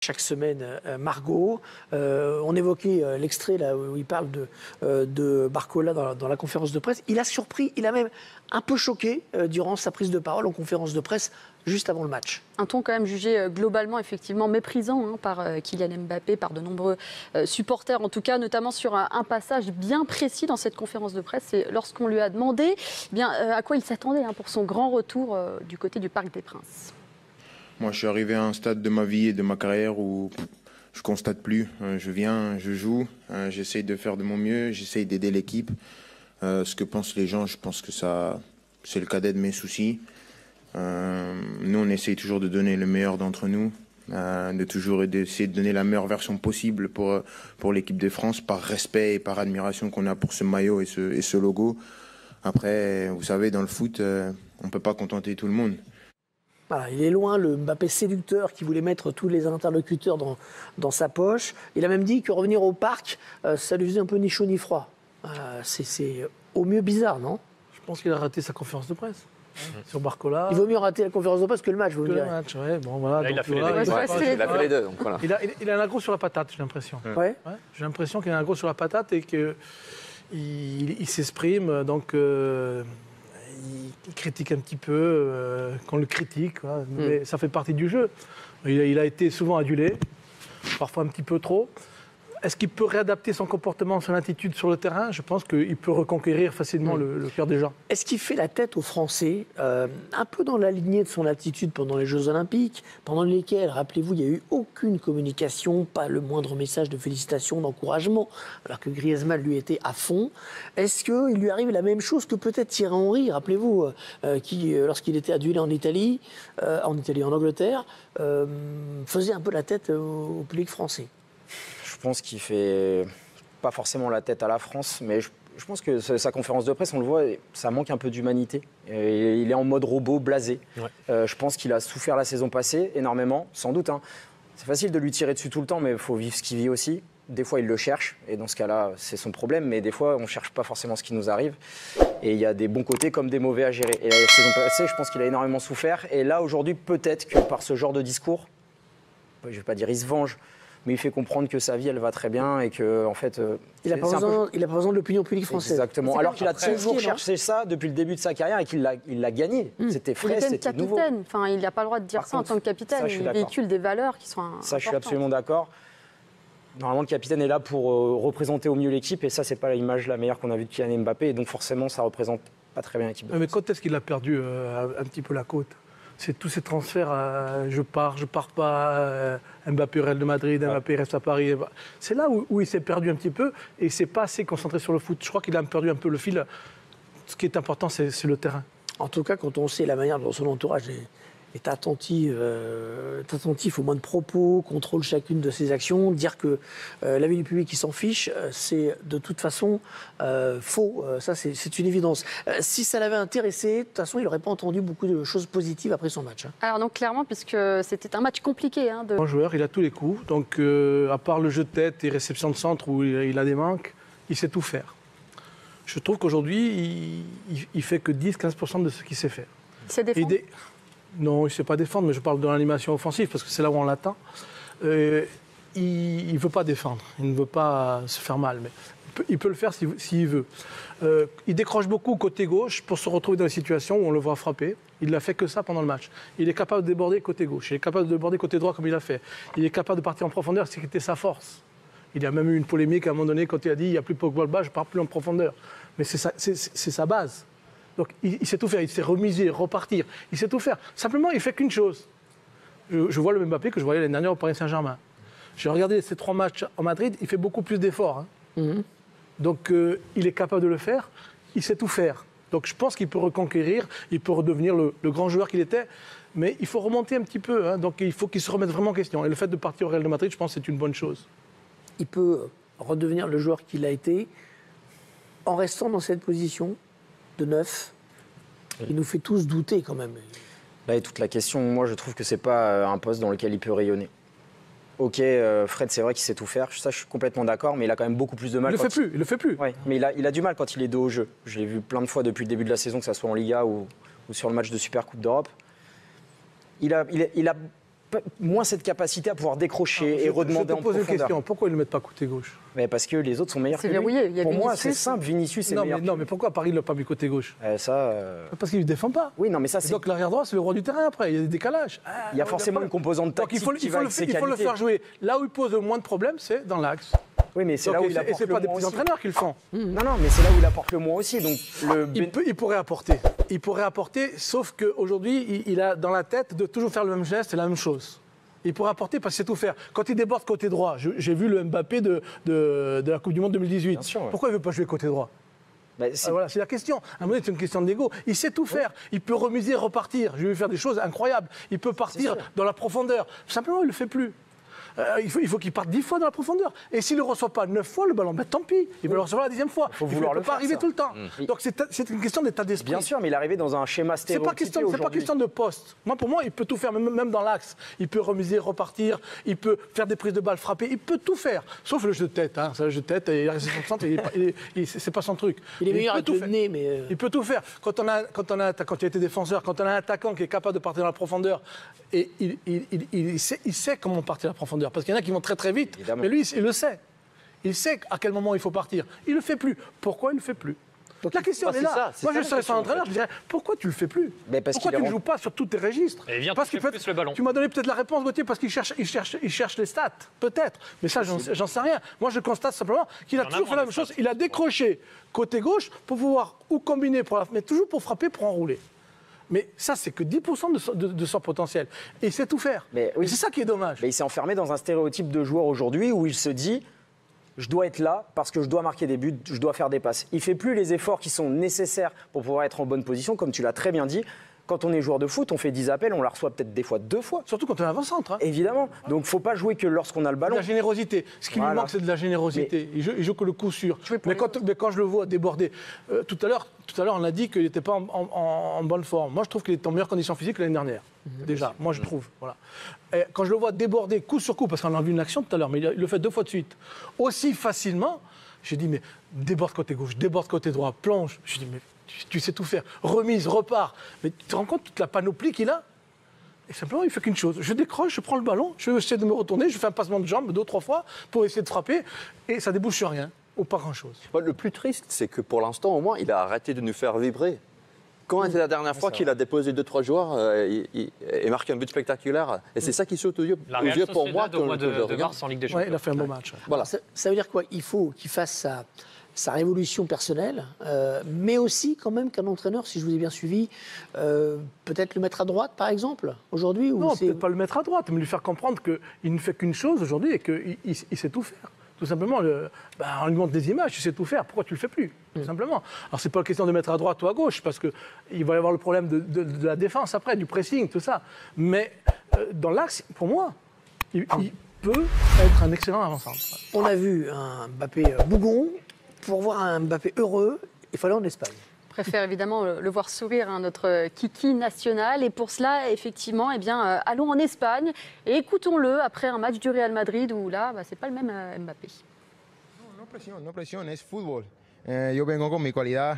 chaque semaine Margot. On évoquait l'extrait là où il parle de Barcola dans la conférence de presse. Il a surpris, il a même un peu choqué durant sa prise de parole en conférence de presse juste avant le match. Un ton quand même jugé globalement effectivement méprisant par Kylian Mbappé, par de nombreux supporters en tout cas, notamment sur un passage bien précis dans cette conférence de presse. C'est lorsqu'on lui a demandé à quoi il s'attendait pour son grand retour du côté du Parc des Princes. Moi, je suis arrivé à un stade de ma vie et de ma carrière où je constate plus. Je viens, je joue, j'essaye de faire de mon mieux, j'essaye d'aider l'équipe. Ce que pensent les gens, je pense que c'est le cadet de mes soucis. Nous, on essaye toujours de donner le meilleur d'entre nous, de toujours essayer de donner la meilleure version possible pour l'équipe de France, par respect et par admiration qu'on a pour ce maillot et ce logo. Après, vous savez, dans le foot, on ne peut pas contenter tout le monde. Voilà, il est loin, le Mbappé séducteur qui voulait mettre tous les interlocuteurs dans sa poche. Il a même dit que revenir au parc, ça lui faisait un peu ni chaud ni froid. C'est au mieux bizarre, non? Je pense qu'il a raté sa conférence de presse sur Barcola. Il vaut mieux rater la conférence de presse que le match, vous me direz. Le match, ouais. Bon, voilà, là, il a fait les deux. Donc, voilà. Il a un accro sur la patate, j'ai l'impression. Ouais. Ouais, j'ai l'impression qu'il a un accro sur la patate et qu'il s'exprime, donc il critique un petit peu, qu'on le critique, voilà. Mais ça fait partie du jeu. Il a été souvent adulé, parfois un petit peu trop. Est-ce qu'il peut réadapter son comportement, son attitude sur le terrain? Je pense qu'il peut reconquérir facilement le cœur des gens. Est-ce qu'il fait la tête aux Français, un peu dans la lignée de son attitude pendant les Jeux Olympiques, pendant lesquels, rappelez-vous, il n'y a eu aucune communication, pas le moindre message de félicitations, d'encouragement, alors que Griezmann lui était à fond. Est-ce qu'il lui arrive la même chose que peut-être Thierry Henry, rappelez-vous, qui, lorsqu'il était adulé en Angleterre, faisait un peu la tête au public français? Je pense qu'il fait pas forcément la tête à la France, mais je pense que sa conférence de presse, on le voit, ça manque un peu d'humanité. Il est en mode robot, blasé. Ouais. Je pense qu'il a souffert la saison passée énormément, sans doute. C'est facile de lui tirer dessus tout le temps, mais il faut vivre ce qu'il vit aussi. Des fois, il le cherche, et dans ce cas-là, c'est son problème, mais des fois, on ne cherche pas forcément ce qui nous arrive. Et il y a des bons côtés comme des mauvais à gérer. Et la saison passée, je pense qu'il a énormément souffert. Et là, aujourd'hui, peut-être que par ce genre de discours, je ne vais pas dire il se venge, mais il fait comprendre que sa vie, elle va très bien et que, en fait... Il n'a pas besoin de l'opinion publique française. Exactement. Alors qu'il a toujours cherché ça depuis le début de sa carrière et qu'il l'a gagné. C'était frais, c'était nouveau. Enfin, il n'a pas le droit de dire ça en tant que capitaine. Il véhicule des valeurs qui sont importantes. Ça, je suis absolument d'accord. Normalement, le capitaine est là pour représenter au mieux l'équipe et ça, c'est pas l'image la meilleure qu'on a vue de Kylian Mbappé. Et donc, forcément, ça représente pas très bien l'équipe de France. Mais quand est-ce qu'il a perdu un petit peu la côte? C'est tous ces transferts, je pars pas, Mbappé Real de Madrid, Mbappé reste à Paris. C'est là où il s'est perdu un petit peu et il s'est pas assez concentré sur le foot. Je crois qu'il a perdu un peu le fil. Ce qui est important, c'est le terrain. En tout cas, quand on sait la manière dont son entourage est attentif au moins de propos, contrôle chacune de ses actions, dire que l'avis du public qui s'en fiche, c'est de toute façon faux. Ça, c'est une évidence. Si ça l'avait intéressé, de toute façon, il n'aurait pas entendu beaucoup de choses positives après son match. Alors donc clairement, puisque c'était un match compliqué. Un joueur, il a tous les coups. Donc à part le jeu de tête et réception de centre où il a des manques, il sait tout faire. Je trouve qu'aujourd'hui, il fait que 10-15% de ce qu'il sait faire. C'est défendre. Non, il ne sait pas défendre, mais je parle de l'animation offensive, parce que c'est là où on l'attend. Il ne veut pas défendre, il ne veut pas se faire mal, mais il peut le faire s'il veut. Il décroche beaucoup côté gauche pour se retrouver dans des situations où on le voit frapper. Il n'a fait que ça pendant le match. Il est capable de déborder côté gauche, il est capable de déborder côté droit comme il a fait. Il est capable de partir en profondeur, ce qui était sa force. Il y a même eu une polémique à un moment donné quand il a dit « il n'y a plus Pogba le bas, je ne pars plus en profondeur ». Mais c'est sa base. Donc il sait tout faire, il sait remiser, repartir, il sait tout faire. Simplement, il ne fait qu'une chose. Je vois le Mbappé que je voyais l'année dernière au Paris Saint-Germain. J'ai regardé ces 3 matchs en Madrid, il fait beaucoup plus d'efforts. Donc il est capable de le faire, il sait tout faire. Donc je pense qu'il peut reconquérir, il peut redevenir le grand joueur qu'il était. Mais il faut remonter un petit peu, donc il faut qu'il se remette vraiment en question. Et le fait de partir au Real de Madrid, je pense que c'est une bonne chose. Il peut redevenir le joueur qu'il a été en restant dans cette position de 9, il nous fait tous douter quand même. Là est toute la question. Moi, je trouve que c'est pas un poste dans lequel il peut rayonner. Ok, Fred, c'est vrai qu'il sait tout faire. Ça, je suis complètement d'accord, mais il a quand même beaucoup plus de mal. Il le fait plus. Ouais, mais il a du mal quand il est dos au jeu. Je l'ai vu plein de fois depuis le début de la saison, que ce soit en Liga ou sur le match de Super Coupe d'Europe. Il a moins cette capacité à pouvoir décrocher et redemander en profondeur. Je te pose une question, pourquoi ils ne le mettent pas côté gauche? Mais parce que les autres sont meilleurs que lui. Verrouillé. Il y a Pour moi, Vinicius. c'est simple, Vinicius est meilleur. Non, mais pourquoi Paris ne l'a pas mis côté gauche? Parce qu'il ne défend pas. Oui, non, mais ça, c'est... Donc l'arrière droit, c'est le roi du terrain après, il y a des décalages. Il y a forcément une composante tactique qui va avec ses qualités. Il faut le faire jouer. Là où il pose le moins de problèmes, c'est dans l'axe. Oui, mais c'est là où il apporte et c'est le pas des moins petits aussi. entraîneurs qui le font. Non, mais c'est là où il apporte le moins aussi. Donc Il pourrait apporter. Il pourrait apporter, sauf qu'aujourd'hui, il a dans la tête de toujours faire le même geste et la même chose. Il pourrait apporter parce qu'il sait tout faire. Quand il déborde côté droit, j'ai vu le Mbappé de la Coupe du Monde 2018. Bien sûr, ouais. Pourquoi il ne veut pas jouer côté droit? Voilà, c'est la question. À un moment donné, c'est une question d'ego. Il sait tout faire. Il peut remiser, repartir. Je vais lui faire des choses incroyables. Il peut partir dans la profondeur. Simplement, il ne le fait plus. Il faut qu'il parte 10 fois dans la profondeur. Et s'il ne le reçoit pas 9 fois, le ballon, tant pis. Il va le recevoir la 10e fois. Il faut vouloir ne peut pas arriver tout le temps. Donc c'est une question d'état d'esprit. Bien sûr, mais il est arrivé dans un schéma stéréotypé. C'est pas question de poste. Pour moi, il peut tout faire, même dans l'axe. Il peut remiser, repartir. Il peut faire des prises de balles, frapper. Il peut tout faire. Sauf le jeu de tête. Ça, le jeu de tête, il reste son centre. C'est pas son truc. Il est meilleur avec le nez, mais... Il peut tout faire. Quand il a été défenseur, quand on a un attaquant qui est capable de partir dans la profondeur, et il sait comment partir dans la profondeur. Parce qu'il y en a qui vont très vite, évidemment. Mais lui, il le sait. Il sait à quel moment il faut partir. Il ne le fait plus. Pourquoi il ne le fait plus? Donc la question est là. Moi, je serais son entraîneur, je dirais, pourquoi tu ne le fais plus? Pourquoi tu ne joues pas sur tous tes registres? Parce qu'il plus le ballon. Tu m'as donné peut-être la réponse, Gauthier, parce qu'il cherche les stats. Peut-être. Mais ça, j'en sais rien. Moi, je constate simplement qu'il a toujours fait la même chose. Il a décroché côté gauche pour pouvoir ou combiner, mais toujours pour frapper, pour enrouler. Mais ça, c'est que 10% de son potentiel. Et il sait tout faire. Mais oui. Et c'est ça qui est dommage. Mais il s'est enfermé dans un stéréotype de joueur aujourd'hui où il se dit je dois être là parce que je dois marquer des buts, je dois faire des passes. Il ne fait plus les efforts qui sont nécessaires pour pouvoir être en bonne position, comme tu l'as très bien dit. Quand on est joueur de foot, on fait 10 appels, on la reçoit peut-être des fois 2 fois. Surtout quand on est avant-centre. Évidemment. Donc il ne faut pas jouer que lorsqu'on a le ballon. De la générosité. Ce qui lui manque, c'est de la générosité. Il joue que le coup sûr. Mais quand je le vois déborder, tout à l'heure, on a dit qu'il n'était pas en bonne forme. Moi, je trouve qu'il est en meilleure condition physique que l'année dernière. Déjà, moi, je trouve. Voilà. Et quand je le vois déborder coup sur coup, parce qu'on a vu une action tout à l'heure, mais il le fait 2 fois de suite, aussi facilement, j'ai dit, mais déborde côté gauche, déborde côté droit, plonge. Je dis, mais tu sais tout faire. Remise, repart. Mais tu te rends compte toute la panoplie qu'il a? Et simplement, il ne fait qu'une chose. Je décroche, je prends le ballon, je essaie de me retourner, je fais un passement de jambe 2 ou 3 fois pour essayer de frapper, et ça débouche sur rien, ou pas grand-chose. Le plus triste, c'est que pour l'instant, au moins, il a arrêté de nous faire vibrer. Quand était la dernière fois qu'il a déposé 2-3 joueurs et marqué un but spectaculaire? Et c'est ça qui saute aux yeux pour moi. Au mois de mars en Ligue des Champions. Ouais, il a fait un bon match. Voilà. Ça veut dire quoi? Il faut qu'il fasse sa révolution personnelle, mais aussi quand même qu'un entraîneur, si je vous ai bien suivi, peut-être le mettre à droite, par exemple, aujourd'hui? Non, peut-être pas le mettre à droite, mais lui faire comprendre qu'il ne fait qu'une chose aujourd'hui et qu'il sait tout faire. Tout simplement, on lui montre des images, tu sais tout faire, pourquoi tu ne le fais plus? Tout simplement. Alors, ce n'est pas la question de mettre à droite ou à gauche, parce qu'il va y avoir le problème de la défense après, du pressing, tout ça. Mais dans l'axe, pour moi, il peut être un excellent avant-centre. On a vu un Mbappé bougon. Pour voir un Mbappé heureux, il fallait en Espagne. Je préfère évidemment le voir sourire, notre kiki national. Et pour cela, effectivement, allons en Espagne et écoutons-le après un match du Real Madrid où là, c'est pas le même Mbappé. No presión, es fútbol. Yo vengo con mi cualidad,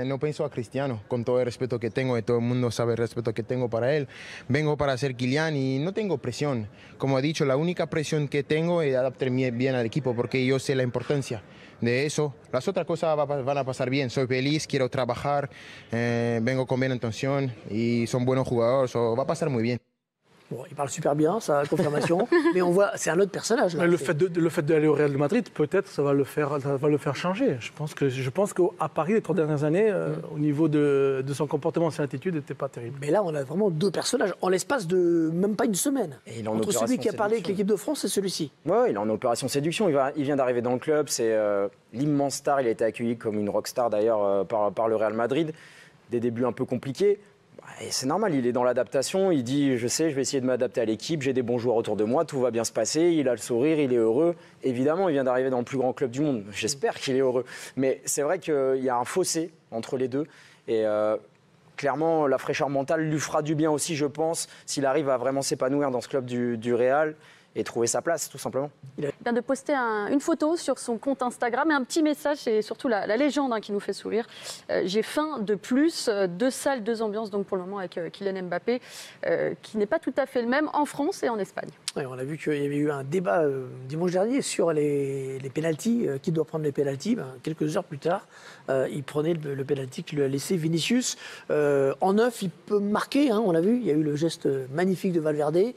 no pienso a Cristiano, con todo el respeto que tengo, y todo el mundo sabe el respeto que tengo para él. Vengo para ser Kylian y no tengo presión. Como he dicho, la única presión que tengo es adaptarme bien al equipo, porque yo sé la importancia de eso. Las otras cosas van a pasar bien. Soy feliz, quiero trabajar, vengo con buena intención y son buenos jugadores, so va a pasar muy bien. Bon, il parle super bien, ça, confirmation. Mais on voit, c'est un autre personnage. Là, le fait d'aller au Real de Madrid, peut-être, ça va le faire changer. Je pense qu'à Paris, les 3 dernières années, au niveau de son comportement, de son attitude, n'était pas terrible. Mais là, on a vraiment 2 personnages en l'espace de même pas une semaine. Et il est entre celui qui a parlé avec l'équipe de France et celui-ci. Oui, il est en opération séduction. Il vient d'arriver dans le club. C'est l'immense star. Il a été accueilli comme une rockstar d'ailleurs par le Real Madrid. Des débuts un peu compliqués. Et c'est normal, il est dans l'adaptation, il dit je sais, je vais essayer de m'adapter à l'équipe, j'ai des bons joueurs autour de moi, tout va bien se passer, il a le sourire, il est heureux. Évidemment, il vient d'arriver dans le plus grand club du monde, j'espère qu'il est heureux. Mais c'est vrai qu'il y a un fossé entre les deux et clairement la fraîcheur mentale lui fera du bien aussi, je pense, s'il arrive à vraiment s'épanouir dans ce club du Real. et trouver sa place, tout simplement. Il vient de poster une photo sur son compte Instagram et un petit message, et surtout la légende qui nous fait sourire. J'ai faim de plus, 2 salles, 2 ambiances donc pour le moment avec Kylian Mbappé, qui n'est pas tout à fait le même en France et en Espagne. Ouais, on a vu qu'il y avait eu un débat dimanche dernier sur les pénaltys, qui doit prendre les pénaltys. Quelques heures plus tard, il prenait le pénalty que lui a laissé Vinicius. En neuf, il peut marquer, on l'a vu, il y a eu le geste magnifique de Valverde,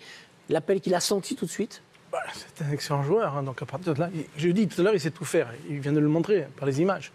l'appel qu'il a senti tout de suite. C'est un excellent joueur, donc à partir de là, je dis tout à l'heure, il sait tout faire. Il vient de le montrer par les images.